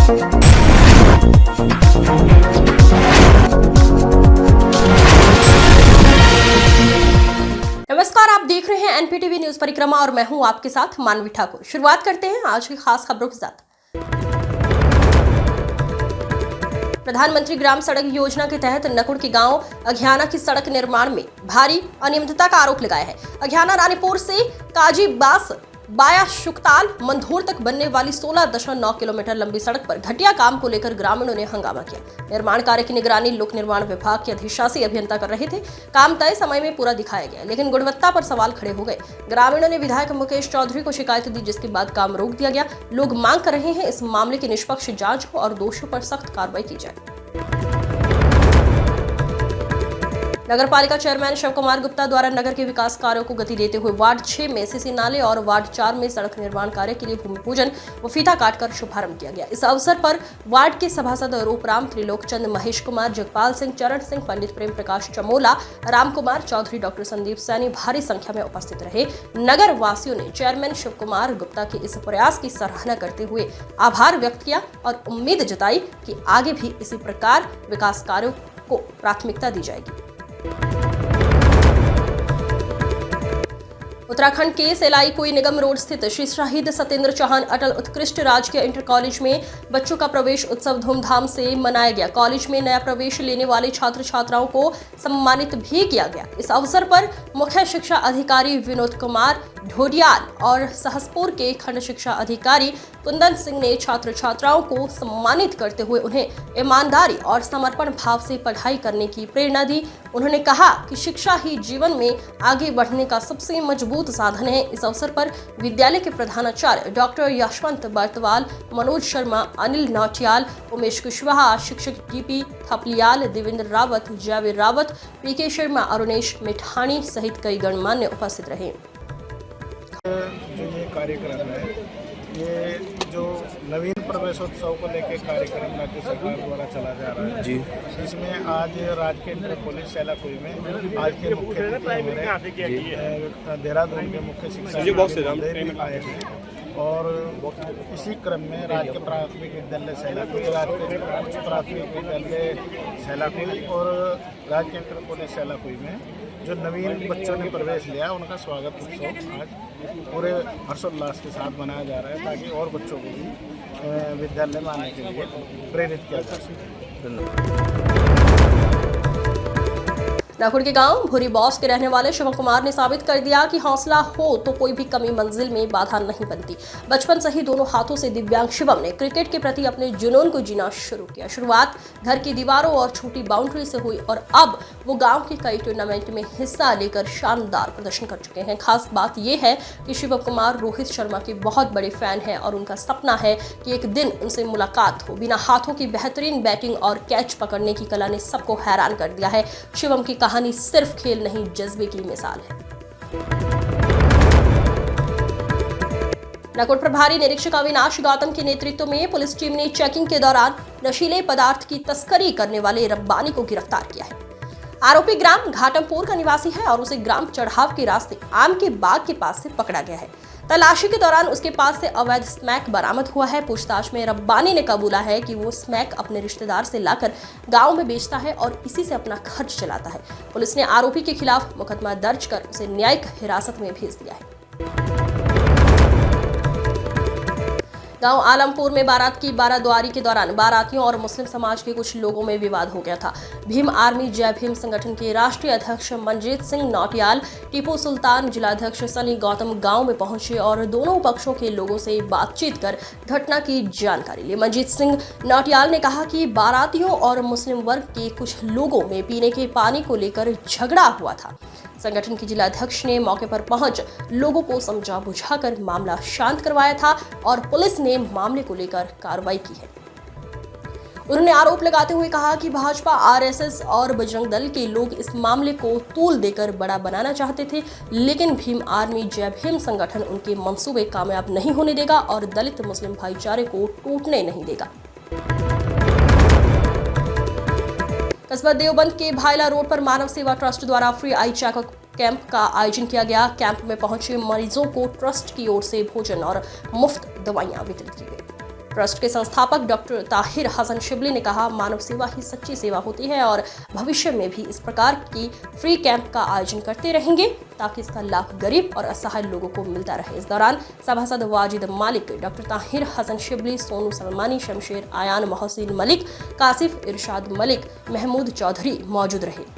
नमस्कार, आप देख रहे हैं एनपीटीवी न्यूज परिक्रमा और मैं हूं आपके साथ मानवी ठाकुर। शुरुआत करते हैं आज की खास खबरों के साथ। प्रधानमंत्री ग्राम सड़क योजना के तहत नकुड़ के गांव अघियाना की सड़क निर्माण में भारी अनियमितता का आरोप लगाया है। अघियाना रानीपुर से काजीबास बाया शुक्ताल मंधोर तक बनने वाली 16.9 किलोमीटर लंबी सड़क पर घटिया काम को लेकर ग्रामीणों ने हंगामा किया। निर्माण कार्य की निगरानी लोक निर्माण विभाग के अधिशासी अभियंता कर रहे थे। काम तय समय में पूरा दिखाया गया, लेकिन गुणवत्ता पर सवाल खड़े हो गए। ग्रामीणों ने विधायक मुकेश चौधरी को शिकायत दी, जिसके बाद काम रोक दिया गया। लोग मांग कर रहे हैं इस मामले की निष्पक्ष जांच हो और दोषियों पर सख्त कार्रवाई की जाए। नगर पालिका चेयरमैन शिव कुमार गुप्ता द्वारा नगर के विकास कार्यों को गति देते हुए वार्ड 6 में सीसी नाले और वार्ड 4 में सड़क निर्माण कार्य के लिए भूमि पूजन व फीता काटकर शुभारंभ किया गया। इस अवसर पर वार्ड के सभासद रूपराम, त्रिलोक चंद, महेश कुमार, जगपाल सिंह, चरण सिंह, पंडित प्रेम प्रकाश चमोला, राम कुमार चौधरी, डॉक्टर संदीप सैनी भारी संख्या में उपस्थित रहे। नगर वासियों ने चेयरमैन शिव कुमार गुप्ता के इस प्रयास की सराहना करते हुए आभार व्यक्त किया और उम्मीद जताई कि आगे भी इसी प्रकार विकास कार्यों को प्राथमिकता दी जाएगी। उत्तराखंड के सेलाई कोई निगम रोड स्थित श्री शहीद सत्येंद्र चौहान अटल उत्कृष्ट राजकीय इंटर कॉलेज में बच्चों का प्रवेश उत्सव धूमधाम से मनाया गया। कॉलेज में नया प्रवेश लेने वाले छात्र छात्राओं को सम्मानित भी किया गया। इस अवसर पर मुख्य शिक्षा अधिकारी विनोद कुमार ढोडियाल और सहसपुर के खंड शिक्षा अधिकारी कुंदन सिंह ने छात्र छात्राओं को सम्मानित करते हुए उन्हें ईमानदारी और समर्पण भाव से पढ़ाई करने की प्रेरणा दी। उन्होंने कहा कि शिक्षा ही जीवन में आगे बढ़ने का सबसे मजबूत साधन है। इस अवसर पर विद्यालय के प्रधानाचार्य डॉक्टर यशवंत बर्तवाल, मनोज शर्मा, अनिल नौटियाल, उमेश कुशवाहा, शिक्षक डीपी थपलियाल, देवेंद्र रावत, जावेद रावत, पीके शर्मा, अरुणेश मिठानी सहित कई गणमान्य उपस्थित रहे। जो ये कार्यक्रम है, ये जो नवीन प्रवेशोत्सव को लेकर कार्यक्रम राज्य सरकार द्वारा चला जा रहा है जी, इसमें आज राजकीय इंटर कॉलेज सेलाकुई में आज के मुख्य अतिथि देहरादून के मुख्य शिक्षा आए हैं और इसी क्रम में राज्य प्राथमिक विद्यालय सेलाकुई, राज्य प्राथमिक विद्यालय सेलाकुई और राज्य इंटर कॉलेज सेलाकुई में जो नवीन बच्चों ने प्रवेश लिया उनका स्वागत उत्सव आज पूरे हर्षोल्लास के साथ मनाया जा रहा है, ताकि और बच्चों को भी विद्यालय में आने के लिए प्रेरित किया जा सके। धन्यवाद। नकुड़ के गांव भूरी बॉस के रहने वाले शिव कुमार ने साबित कर दिया कि हौसला हो तो कोई भी कमी मंजिल में बाधा नहीं बनती। बचपन से ही दोनों हाथों से दिव्यांग शिवम ने क्रिकेट के प्रति अपने जुनून को जीना शुरू किया। शुरुआत घर की दीवारों और छोटी बाउंड्री से हुई और अब वो गांव के कई टूर्नामेंट में हिस्सा लेकर शानदार प्रदर्शन कर चुके हैं। खास बात यह है कि शिव कुमार रोहित शर्मा के बहुत बड़े फैन हैं और उनका सपना है कि एक दिन उनसे मुलाकात हो। बिना हाथों की बेहतरीन बैटिंग और कैच पकड़ने की कला ने सबको हैरान कर दिया है। शिवम की कहानी सिर्फ खेल नहीं, जज्बे की मिसाल है। नकुड़ प्रभारी निरीक्षक अविनाश गौतम के नेतृत्व में पुलिस टीम ने चेकिंग के दौरान नशीले पदार्थ की तस्करी करने वाले रब्बानी को गिरफ्तार किया है। आरोपी ग्राम घाटमपुर का निवासी है और उसे ग्राम चढ़ाव के रास्ते आम के बाग के पास से पकड़ा गया है। तलाशी के दौरान उसके पास से अवैध स्मैक बरामद हुआ है। पूछताछ में रब्बानी ने कबूला है कि वो स्मैक अपने रिश्तेदार से लाकर गांव में बेचता है और इसी से अपना खर्च चलाता है। पुलिस ने आरोपी के खिलाफ मुकदमा दर्ज कर उसे न्यायिक हिरासत में भेज दिया है। गांव आलमपुर में बारात की बारादुआरी के दौरान बारातियों और मुस्लिम समाज के कुछ लोगों में विवाद हो गया था। भीम आर्मी जय भीम संगठन के राष्ट्रीय अध्यक्ष मंजीत सिंह नौटियाल, टीपू सुल्तान, जिलाध्यक्ष सनी गौतम गांव में पहुंचे और दोनों पक्षों के लोगों से बातचीत कर घटना की जानकारी ली। मंजीत सिंह नौटियाल ने कहा कि बारातियों और मुस्लिम वर्ग के कुछ लोगों में पीने के पानी को लेकर झगड़ा हुआ था। संगठन की जिलाध्यक्ष ने मौके पर पहुंच लोगों को समझा बुझाकर मामला शांत करवाया था और पुलिस ने मामले को लेकर कार्रवाई की है। उन्होंने आरोप लगाते हुए कहा कि भाजपा, आरएसएस और बजरंग दल के लोग इस मामले को तूल देकर बड़ा बनाना चाहते थे, लेकिन भीम आर्मी जय भीम संगठन उनके मंसूबे कामयाब नहीं होने देगा और दलित मुस्लिम भाईचारे को टूटने नहीं देगा। कस्बा देवबंद के भायला रोड पर मानव सेवा ट्रस्ट द्वारा फ्री आई चेकअप कैंप का आयोजन किया गया। कैंप में पहुंचे मरीजों को ट्रस्ट की ओर से भोजन और मुफ्त दवाइयां वितरित की गई। ट्रस्ट के संस्थापक डॉक्टर ताहिर हसन शिबली ने कहा, मानव सेवा ही सच्ची सेवा होती है और भविष्य में भी इस प्रकार की फ्री कैंप का आयोजन करते रहेंगे ताकि इसका लाभ गरीब और असहाय लोगों को मिलता रहे। इस दौरान सभासद वाजिद मालिक, डॉक्टर ताहिर हसन शिबली, सोनू सलमानी, शमशेर आयान, मोहसिन मलिक, कासिफ इरशाद मलिक, महमूद चौधरी मौजूद रहे।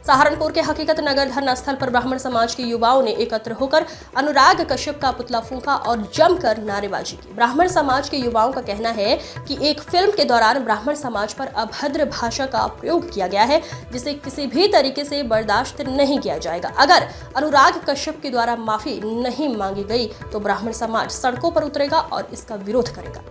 सहारनपुर के हकीकत नगर धरना स्थल पर ब्राह्मण समाज के युवाओं ने एकत्र होकर अनुराग कश्यप का पुतला फूंका और जमकर नारेबाजी की। ब्राह्मण समाज के युवाओं का कहना है कि एक फिल्म के दौरान ब्राह्मण समाज पर अभद्र भाषा का प्रयोग किया गया है, जिसे किसी भी तरीके से बर्दाश्त नहीं किया जाएगा। अगर अनुराग कश्यप के द्वारा माफी नहीं मांगी गई तो ब्राह्मण समाज सड़कों पर उतरेगा और इसका विरोध करेगा।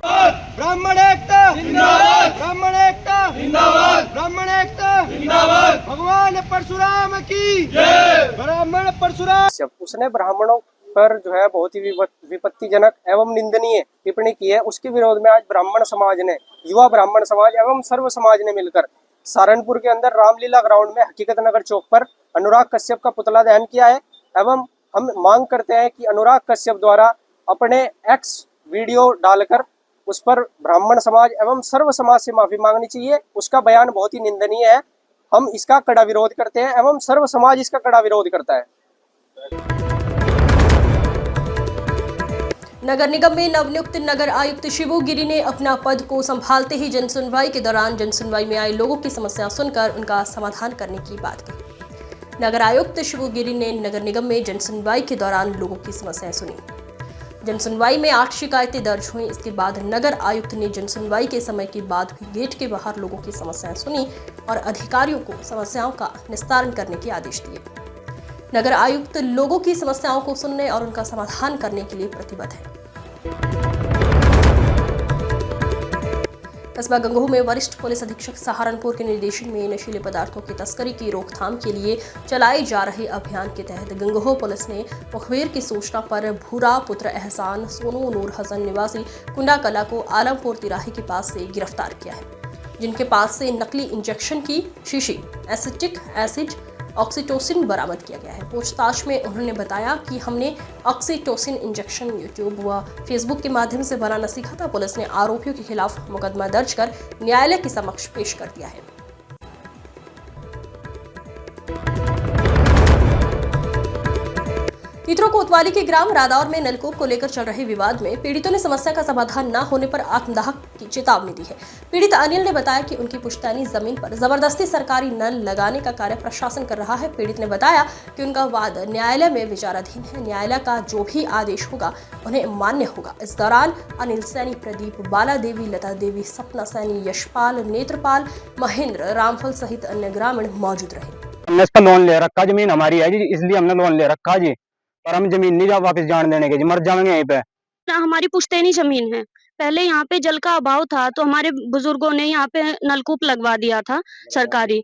ब्राह्मण एकता जिंदाबाद, ब्राह्मण एकता जिंदाबाद, ब्राह्मण एकता जिंदाबाद, भगवान परशुराम की जय, ब्राह्मण परशुराम। उसने ब्राह्मणों पर जो है बहुत ही विपत्तिजनक एवं निंदनीय टिप्पणी की है। उसके विरोध में आज ब्राह्मण समाज ने, युवा ब्राह्मण समाज एवं सर्व समाज ने मिलकर सहारनपुर के अंदर रामलीला ग्राउंड में हकीकत नगर चौक पर अनुराग कश्यप का पुतला दहन किया है। एवं हम मांग करते हैं कि अनुराग कश्यप द्वारा अपने एक्स वीडियो डालकर उस पर ब्राह्मण समाज एवं सर्व समाज से माफी मांगनी चाहिए। उसका बयान बहुत ही निंदनीय है। हम इसका कड़ा विरोध करते हैं एवं सर्व समाज इसका कड़ा विरोध करता है। नगर निगम में नवनियुक्त नगर आयुक्त शिबू गिरी ने अपना पद को संभालते ही जनसुनवाई के दौरान जनसुनवाई में आए लोगों की समस्या सुनकर उनका समाधान करने की बात कही। नगर आयुक्त शिबू गिरी ने नगर निगम में जनसुनवाई के दौरान लोगों की समस्याएं सुनी। जनसुनवाई में 8 शिकायतें दर्ज हुई। इसके बाद नगर आयुक्त ने जनसुनवाई के समय के बाद भी गेट के बाहर लोगों की समस्याएं सुनी और अधिकारियों को समस्याओं का निस्तारण करने के आदेश दिए। नगर आयुक्त लोगों की समस्याओं को सुनने और उनका समाधान करने के लिए प्रतिबद्ध है। कस्बा गंगोह में वरिष्ठ पुलिस अधीक्षक सहारनपुर के निर्देशन में नशीले पदार्थों की तस्करी की रोकथाम के लिए चलाए जा रहे अभियान के तहत गंगोह पुलिस ने मुखबिर की सूचना पर भूरा पुत्र एहसान सोनू नूर हसन निवासी कुंडा कला को आलमपुर तिराहे के पास से गिरफ्तार किया है, जिनके पास से नकली इंजेक्शन की शीशी, एसिटिक एसिड, ऑक्सीटोसिन बरामद किया गया है। पूछताछ में उन्होंने बताया कि हमने ऑक्सीटोसिन इंजेक्शन यूट्यूब व फेसबुक के माध्यम से बनाना सीखा था। पुलिस ने आरोपियों के खिलाफ मुकदमा दर्ज कर न्यायालय के समक्ष पेश कर दिया है। तीतरो कोतवाली के ग्राम रादौर में नलकूप को लेकर चल रहे विवाद में पीड़ितों ने समस्या का समाधान न होने पर आत्मदाह की चेतावनी दी है। पीड़ित अनिल ने बताया कि उनकी पुश्तैनी जमीन पर जबरदस्ती सरकारी नल लगाने का कार्य प्रशासन कर रहा है। पीड़ित ने बताया कि उनका वाद न्यायालय में विचाराधीन है। न्यायालय का जो भी आदेश होगा उन्हें मान्य होगा। इस दौरान अनिल सैनी, प्रदीप, बाला देवी, लता देवी, सपना सैनी, यशपाल, नेत्रपाल, महेंद्र, रामफल सहित अन्य ग्रामीण मौजूद रहे। हमने इसका लोन ले रखा, जमीन हमारी है जी, इसलिए हमने लोन ले रखा जी, पर हम जमीन नहीं वापस जान देने के जी, मर जाएंगे यहीं पे। हमारी पुश्तैनी जमीन है। पहले यहाँ पे जल का अभाव था तो हमारे बुजुर्गों ने यहाँ पे नलकूप लगवा दिया था सरकारी,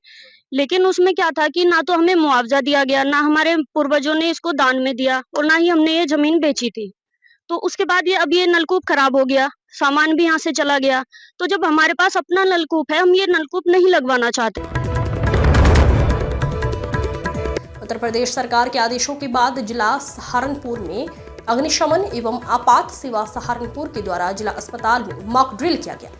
लेकिन उसमें क्या था कि ना तो हमें मुआवजा दिया गया, ना हमारे पूर्वजों ने इसको दान में दिया और ना ही हमने ये जमीन बेची थी। तो उसके बाद अब ये नलकूप खराब हो गया, सामान भी यहाँ से चला गया। तो जब हमारे पास अपना नलकूप है, हम ये नलकूप नहीं लगवाना चाहते। उत्तर प्रदेश सरकार के आदेशों के बाद जिला सहारनपुर में अग्निशमन एवं आपात सेवा सहारनपुर के द्वारा जिला अस्पताल में मॉक ड्रिल किया गया।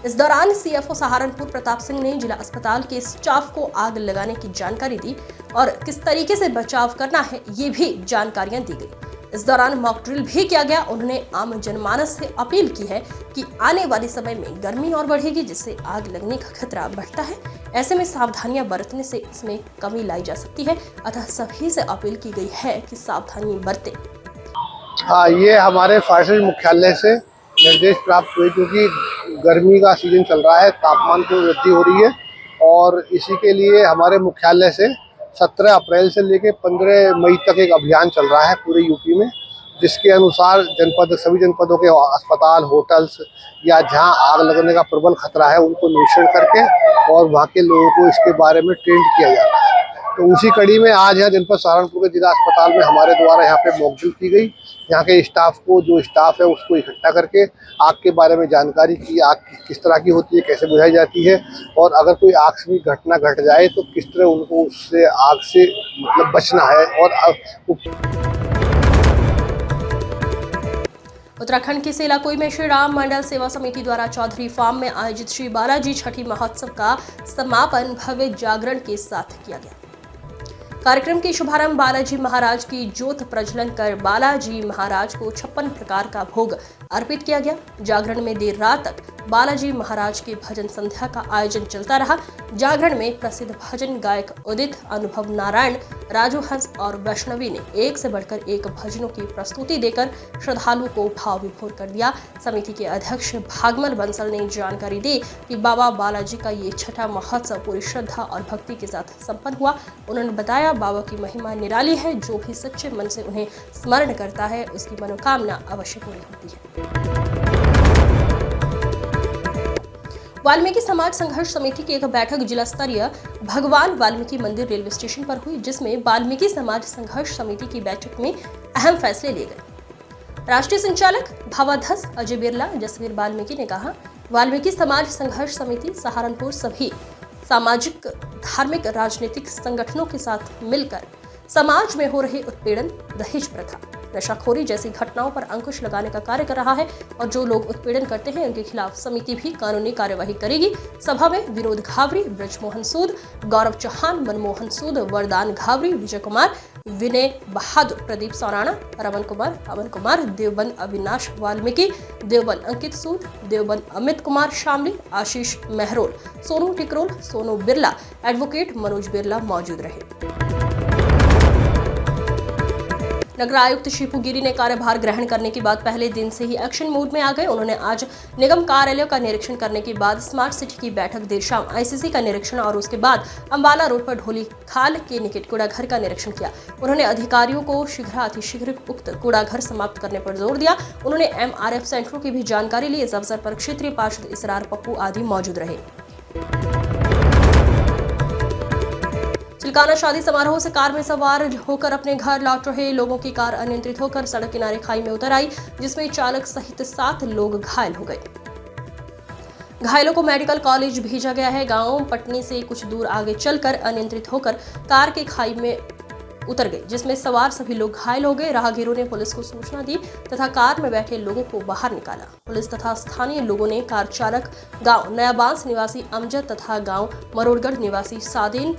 इस दौरान सीएफओ सहारनपुर प्रताप सिंह ने जिला अस्पताल के स्टाफ को आग लगाने की जानकारी दी और किस तरीके से बचाव करना है ये भी जानकारियां दी गई। इस दौरान मॉक ड्रिल भी किया गया। उन्होंने आम जनमानस से अपील की है कि आने वाले समय में गर्मी और बढ़ेगी, जिससे आग लगने का खतरा बढ़ता है। ऐसे में सावधानियां बरतने से इसमें कमी लाई जा सकती है, अतः सभी से अपील की गई है कि सावधानी बरतें। हाँ, ये हमारे फायर सर्विस मुख्यालय से निर्देश प्राप्त हुए, क्योंकि गर्मी का सीजन चल रहा है, तापमान की वृद्धि हो रही है और इसी के लिए हमारे मुख्यालय से 17 अप्रैल से लेकर 15 मई तक एक अभियान चल रहा है पूरे यूपी में, जिसके अनुसार सभी जनपदों के अस्पताल, होटल्स या जहां आग लगने का प्रबल खतरा है उनको निरीक्षण करके और वहां के लोगों को इसके बारे में ट्रेंड किया जाता है। तो उसी कड़ी में आज यहाँ जनपद सहारनपुर के जिला अस्पताल में हमारे द्वारा यहाँ पे मॉक ड्रिल की गई। यहाँ के स्टाफ को, जो स्टाफ है उसको इकट्ठा करके आग के बारे में जानकारी की, आग किस तरह की होती है, कैसे बुझाई जाती है और अगर कोई आग से भी घटना घट जाए तो किस तरह उनको उससे आग से मतलब बचना है। और उत्तराखंड के सेलाकुई में श्री राम मंडल सेवा समिति द्वारा चौधरी फार्म में आयोजित श्री बालाजी छठी महोत्सव का समापन भव्य जागरण के साथ किया गया। कार्यक्रम के शुभारंभ बालाजी महाराज की ज्योत प्रज्वलन कर बालाजी महाराज को 56 प्रकार का भोग अर्पित किया गया। जागरण में देर रात तक बालाजी महाराज के भजन संध्या का आयोजन चलता रहा। जागरण में प्रसिद्ध भजन गायक उदित, अनुभव नारायण, राजू हंस और वैष्णवी ने एक से बढ़कर एक भजनों की प्रस्तुति देकर श्रद्धालुओं को भाव विभोर कर दिया। समिति के अध्यक्ष भागमल बंसल ने जानकारी दी कि बाबा बालाजी का ये छठा महोत्सव पूरी श्रद्धा और भक्ति के साथ संपन्न हुआ। उन्होंने बताया, बाबा की महिमा निराली है। जो भी सच्चे मन से उन्हें स्मरण करता है उसकी मनोकामना अवश्य पूरी होती है। वाल्मीकि समाज संघर्ष समिति की एक बैठक जिला स्तरीय भगवान वाल्मीकि मंदिर रेलवे स्टेशन पर हुई, जिसमें वाल्मीकि समाज संघर्ष समिति की बैठक में अहम फैसले लिए गए। राष्ट्रीय संचालक भावाधस अजय बिरला जसवीर वाल्मीकि ने कहा, वाल्मीकि समाज संघर्ष समिति सहारनपुर सभी सामाजिक, धार्मिक, राजनीतिक संगठनों के साथ मिलकर समाज में हो रहे उत्पीड़न, दहेज प्रथा, नशाखोरी जैसी घटनाओं पर अंकुश लगाने का कार्य कर रहा है और जो लोग उत्पीड़न करते हैं उनके खिलाफ समिति भी कानूनी कार्यवाही करेगी। सभा में विनोद घावरी, ब्रजमोहन सूद, गौरव चौहान, मनमोहन सूद, वरदान घावरी, विजय कुमार, विनय बहादुर, प्रदीप सोराना, रमन कुमार, अमन कुमार, देवबंद अविनाश वाल्मीकि, देवबंद अंकित सूद, देवबंद अमित कुमार शामली, आशीष मेहरोल, सोनू टिकरोल, सोनू बिरला, एडवोकेट मनोज बिरला मौजूद रहे। नगर आयुक्त शिपू गिरी ने कार्यभार ग्रहण करने के बाद पहले दिन से ही एक्शन मोड में आ गए। उन्होंने आज निगम कार्यालयों का निरीक्षण करने के बाद स्मार्ट सिटी की बैठक, देर शाम आईसीसी का निरीक्षण और उसके बाद अंबाला रोड पर ढोली खाल के निकट कूड़ाघर का निरीक्षण किया। उन्होंने अधिकारियों को शीघ्रातिशीघ्र उक्त कूड़ाघर समाप्त करने पर जोर दिया। उन्होंने एमआरएफ सेंटरों की भी जानकारी ली। इस अवसर पर क्षेत्रीय पार्षद इसरार पप्पू आदि मौजूद रहे। चिलकाना शादी समारोह से कार में सवार होकर अपने घर लौट रहे लोगों की कार अनियंत्रित होकर सड़क किनारे खाई में उतर आई, जिसमें चालक सहित 7 लोग घायल हो गए। घायलों को मेडिकल कॉलेज भेजा गया है। गांव पटनी से कुछ दूर आगे चलकर अनियंत्रित होकर कार के खाई में उतर गई, जिसमें सवार सभी लोग घायल हो गए। राहगीरों ने पुलिस को सूचना दी तथा कार में बैठे लोगों को बाहर निकाला। पुलिस तथा स्थानीय लोगों ने कार चालक गांव नयाबांस निवासी अमजद तथा गांव मरोड़गढ़ निवासी सादीन,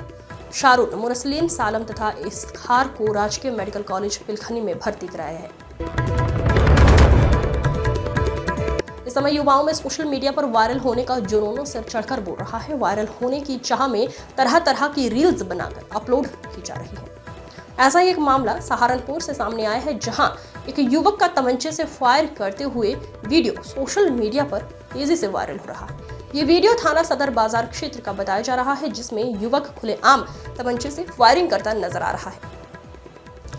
शारून, मुरसलीन सालम तथा इसखार को राजकीय मेडिकल कॉलेज पिलखनी में भर्ती कराया है। इस समय युवाओं में सोशल मीडिया पर वायरल होने का जुनून सिर चढ़कर बोल रहा है। वायरल होने की चाह में तरह तरह की रील्स बनाकर अपलोड की जा रही है। ऐसा ही एक मामला सहारनपुर से सामने आया है, जहां एक युवक का तमंचे से फायर करते हुए वीडियो सोशल मीडिया पर तेजी से वायरल हो रहा है। ये वीडियो थाना सदर बाजार क्षेत्र का बताया जा रहा है, जिसमें युवक खुलेआम तमंचे से फायरिंग करता नजर आ रहा है।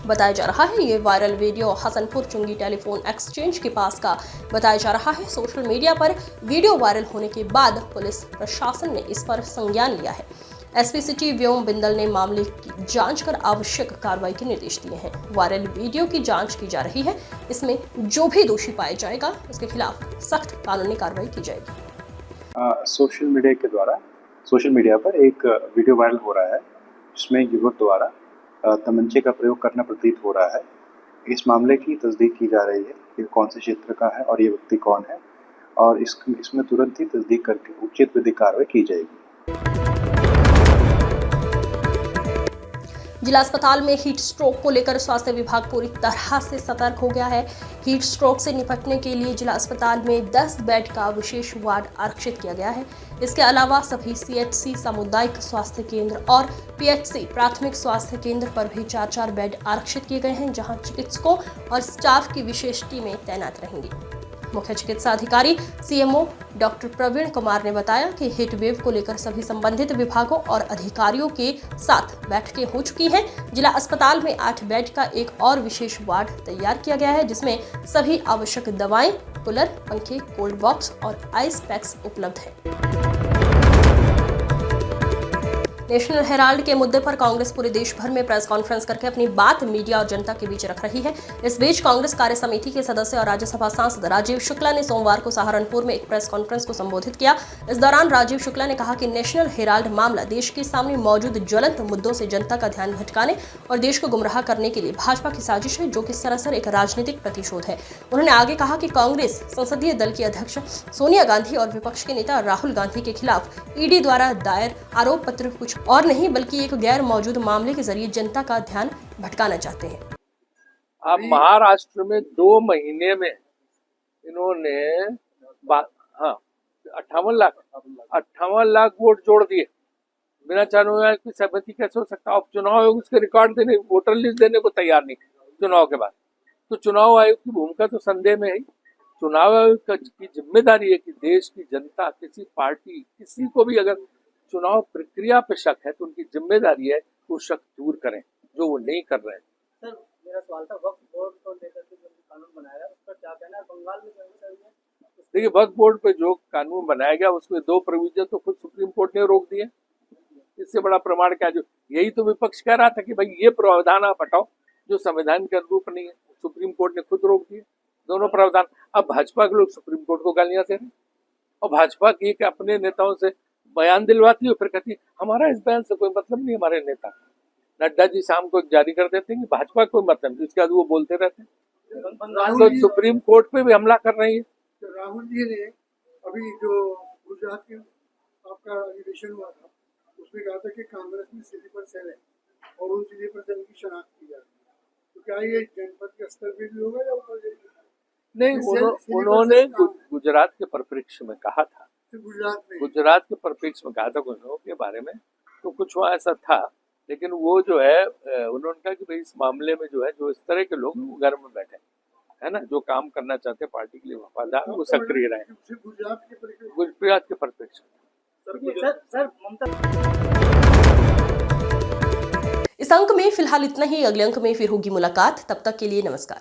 बताया जा रहा है ये वायरल वीडियो हसनपुर चुंगी टेलीफोन एक्सचेंज के पास का बताया जा रहा है। सोशल मीडिया पर वीडियो वायरल होने के बाद पुलिस प्रशासन ने इस पर संज्ञान लिया है। एसपी सिटी व्योम बिंदल ने मामले की जांच कर आवश्यक कार्रवाई के निर्देश दिए हैं। वायरल वीडियो की जांच की जा रही है। इसमें जो भी दोषी पाया जाएगा उसके खिलाफ सख्त कानूनी कार्रवाई की जाएगी। सोशल मीडिया पर एक वीडियो वायरल हो रहा है, जिसमें युवक द्वारा तमंचे का प्रयोग करना प्रतीत हो रहा है। इस मामले की तस्दीक की जा रही है कि कौन से क्षेत्र का है और ये व्यक्ति कौन है, और इसमें तुरंत ही तस्दीक करके उचित विधिक कार्रवाई की जाएगी। जिला अस्पताल में हीट स्ट्रोक को लेकर स्वास्थ्य विभाग पूरी तरह से सतर्क हो गया है। हीट स्ट्रोक से निपटने के लिए जिला अस्पताल में 10 बेड का विशेष वार्ड आरक्षित किया गया है। इसके अलावा सभी सीएचसी, सामुदायिक स्वास्थ्य केंद्र और पीएचसी, प्राथमिक स्वास्थ्य केंद्र पर भी 4-4 बेड आरक्षित किए गए हैं, जहां चिकित्सकों और स्टाफ की विशेष टीमें तैनात रहेंगी। मुख्य चिकित्सा अधिकारी सीएमओ डॉक्टर प्रवीण कुमार ने बताया कि हीट वेव को लेकर सभी संबंधित विभागों और अधिकारियों के साथ बैठकें हो चुकी हैं। जिला अस्पताल में 8 बेड का एक और विशेष वार्ड तैयार किया गया है, जिसमें सभी आवश्यक दवाएं, कूलर, पंखे, कोल्ड बॉक्स और आइस पैक्स उपलब्ध है। नेशनल हेराल्ड के मुद्दे पर कांग्रेस पूरे देश भर में प्रेस कॉन्फ्रेंस करके अपनी बात मीडिया और जनता के बीच रख रही है। इस बीच कांग्रेस कार्य समिति के सदस्य और राज्यसभा सांसद राजीव शुक्ला ने सोमवार को सहारनपुर में एक प्रेस कॉन्फ्रेंस को संबोधित किया। इस दौरान राजीव शुक्ला ने कहा कि नेशनल हेराल्ड मामला देश के सामने मौजूद ज्वलंत मुद्दों से जनता का ध्यान भटकाने और देश को गुमराह करने के लिए भाजपा की साजिश है, जो कि सरासर एक राजनीतिक प्रतिशोध है। उन्होंने आगे कहा कि कांग्रेस संसदीय दल की अध्यक्ष सोनिया गांधी और विपक्ष के नेता राहुल गांधी के खिलाफ ईडी द्वारा दायर आरोप पत्र कुछ और नहीं बल्कि एक गैर मौजूद मामले के जरिए जनता का ध्यान भटकाना चाहते हैं। अब महाराष्ट्र में 2 महीने में इन्होंने 58 लाख वोट जोड़ दिए। बिना चुनाव की सहमति कैसे हो सकता? अब चुनाव आयोग उसके रिकॉर्ड देने, वोटर लिस्ट देने को तैयार नहीं चुनाव के बाद। तो चुनाव आयोग की भूमिका तो संदेह में है। चुनाव आयोग की जिम्मेदारी है कि देश की जनता, किसी पार्टी, किसी को भी अगर चुनाव प्रक्रिया पे शक है तो उनकी जिम्मेदारी है वो शक दूर करें, जो वो नहीं कर रहे हैं। सर, मेरा सवाल था वक्फ बोर्ड को लेकर के जो कानून बनाया है उस पर क्या कहना है? बंगाल में देखिए, वक्फ बोर्ड पे जो कानून बनाया गया उसमें 2 प्रोविजन तो खुद सुप्रीम कोर्ट ने रोक दिए। इससे बड़ा प्रमाण क्या? जो यही तो विपक्ष कह रहा था कि भाई ये प्रावधान आप हटाओ जो संविधान के अनुरूप नहीं है। सुप्रीम कोर्ट ने खुद रोक दिए दोनों प्रावधान। अब भाजपा के लोग सुप्रीम कोर्ट को गालियां दे रहे हैं और भाजपा की के अपने नेताओं से बयान दिलवाती है, फिर कहती है हमारा इस बयान से कोई मतलब नहीं। हमारे नेता नड्डा जी शाम को जारी कर देते हैं कि भाजपा को कोई मतलब नहीं, इसके बाद वो बोलते रहते हैं। तो सुप्रीम कोर्ट पे भी हमला कर रही है। तो राहुल जी ने अभी जो गुजरात के आपका अधिवेशन हुआ था उसमें कहा था कि कांग्रेस में स्लीपर सेल है और उन स्लीपर सेल की शनाख्त की जाती है। तो क्या ये जनपद के स्तर पे भी होगा या ऊपर जाएगी? नहीं, उन्होंने गुजरात के परिप्रेक्ष्य में कहा था। गुजरात के परिप्रेक्ष्य में कहा था कुछ लोगों के बारे में, तो कुछ वहाँ ऐसा था। लेकिन वो जो है उन्होंने कहा कि भाई इस मामले में जो है जो इस तरह के लोग वो घर में बैठे है ना, जो काम करना चाहते हैं पार्टी के लिए वफादार, वो सक्रिय रहे। गुजरात के परिप्रेक्ष्य। इस अंक में फिलहाल इतना ही। अगले अंक में फिर होगी मुलाकात। तब तक के लिए नमस्कार।